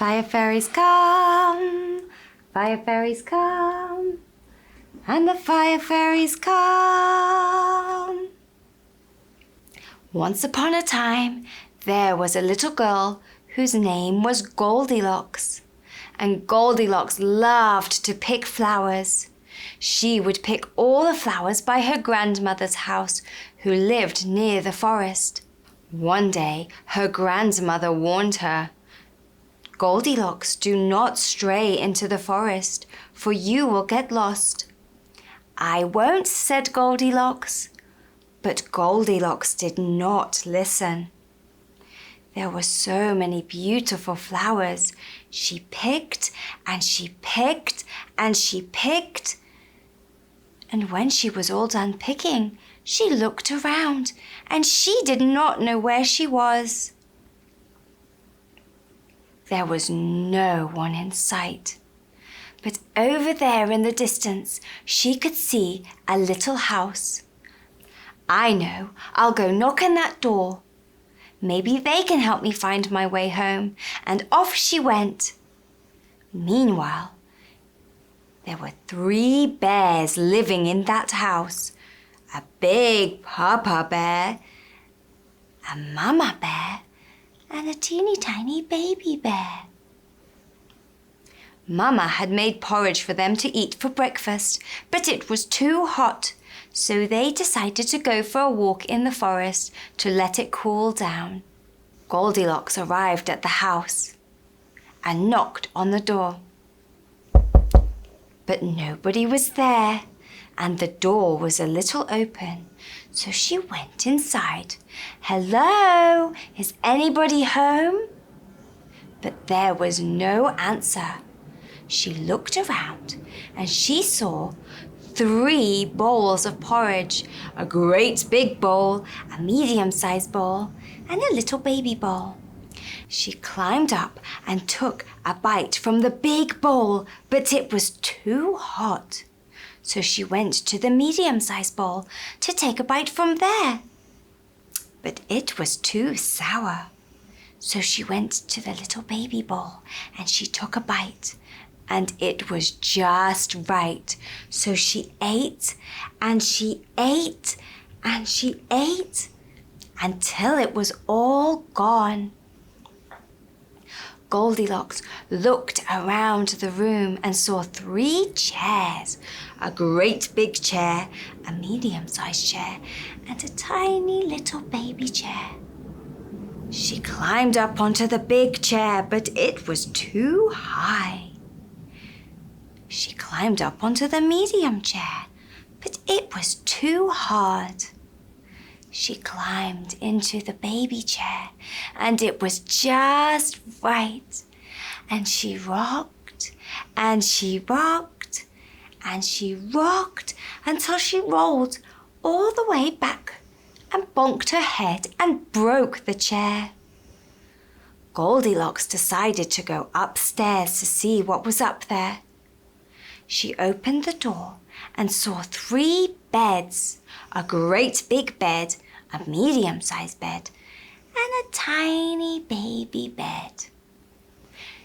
Fire fairies come, fire fairies come, and the fire fairies come. Once upon a time, there was a little girl whose name was Goldilocks. And Goldilocks loved to pick flowers. She would pick all the flowers by her grandmother's house, who lived near the forest. One day, her grandmother warned her, "Goldilocks, do not stray into the forest, for you will get lost." "I won't," said Goldilocks. But Goldilocks did not listen. There were so many beautiful flowers. She picked and she picked and she picked. And when she was all done picking, she looked around and she did not know where she was. There was no one in sight. But over there in the distance, she could see a little house. "I know, I'll go knock on that door. Maybe they can help me find my way home." And off she went. Meanwhile, there were 3 bears living in that house. A big Papa Bear, a Mama Bear, and a teeny tiny baby bear. Mama had made porridge for them to eat for breakfast, but it was too hot, so they decided to go for a walk in the forest to let it cool down. Goldilocks arrived at the house and knocked on the door. But nobody was there, and the door was a little open, so she went inside. "Hello, is anybody home?" But there was no answer. She looked around and she saw 3 bowls of porridge, a great big bowl, a medium-sized bowl, and a little baby bowl. She climbed up and took a bite from the big bowl, but it was too hot. So she went to the medium-sized bowl to take a bite from there. But it was too sour. So she went to the little baby bowl and she took a bite. And it was just right. So she ate and she ate and she ate until it was all gone. Goldilocks looked around the room and saw 3 chairs, a great big chair, a medium-sized chair, and a tiny little baby chair. She climbed up onto the big chair, but it was too high. She climbed up onto the medium chair, but it was too hard. She climbed into the baby chair, and it was just right. And she rocked, and she rocked, and she rocked until she rolled all the way back and bonked her head and broke the chair. Goldilocks decided to go upstairs to see what was up there. She opened the door and saw 3 beds, a great big bed, a medium-sized bed, and a tiny baby bed.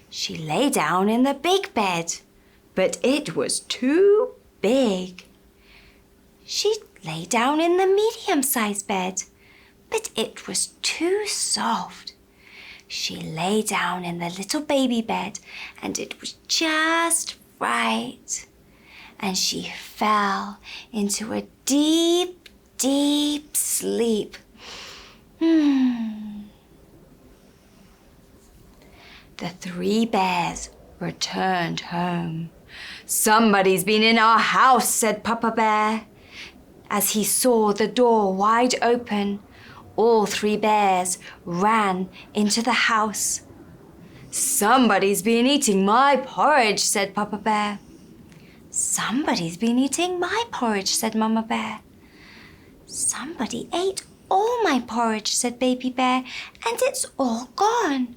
She lay down in the big bed, but it was too big. She lay down in the medium-sized bed, but it was too soft. She lay down in the little baby bed, and it was just right. And she fell into a deep, deep sleep. The 3 bears returned home. "Somebody's been in our house," said Papa Bear. As he saw the door wide open, all 3 bears ran into the house. "Somebody's been eating my porridge," said Papa Bear. "Somebody's been eating my porridge," said Mama Bear. "Somebody ate all my porridge," said Baby Bear, "and it's all gone."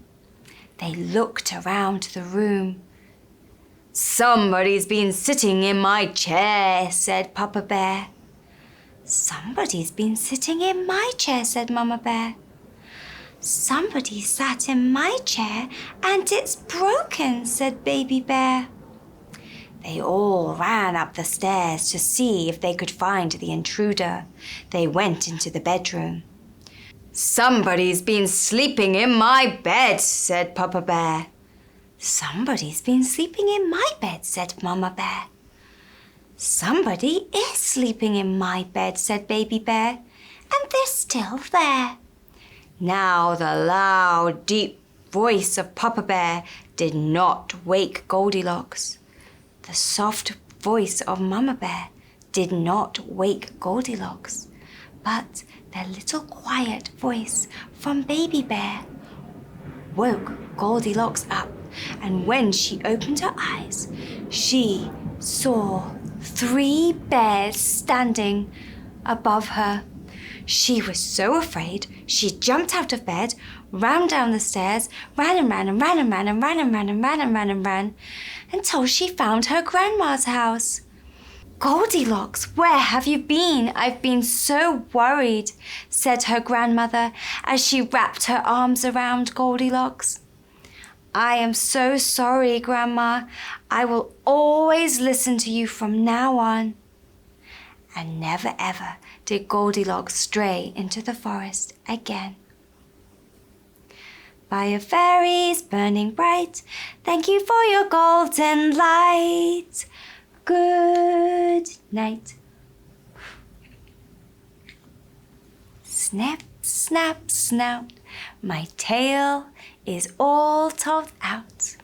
They looked around the room. "Somebody's been sitting in my chair," said Papa Bear. "Somebody's been sitting in my chair," said Mama Bear. Somebody sat in my chair and it's broken, said Baby Bear. They all ran up the stairs to see if they could find the intruder. They went into the bedroom. Somebody's been sleeping in my bed, said Papa Bear. Somebody's been sleeping in my bed, said Mama Bear. Somebody is sleeping in my bed, said Baby Bear, and they're still there. Now the loud, deep voice of Papa Bear did not wake Goldilocks. The soft voice of Mama Bear did not wake Goldilocks, but the little quiet voice from Baby Bear woke Goldilocks up, and when she opened her eyes, she saw 3 bears standing above her. She was so afraid, she jumped out of bed, ran down the stairs, ran and ran and ran and ran and ran and ran and ran and ran and ran until she found her grandma's house. Goldilocks, where have you been? I've been so worried, said her grandmother as she wrapped her arms around Goldilocks. I am so sorry, Grandma. I will always listen to you from now on. And never ever did Goldilocks stray into the forest again. Fire fairies burning bright, thank you for your golden light. Good night. Snip, snap, snout, my tail is all told out.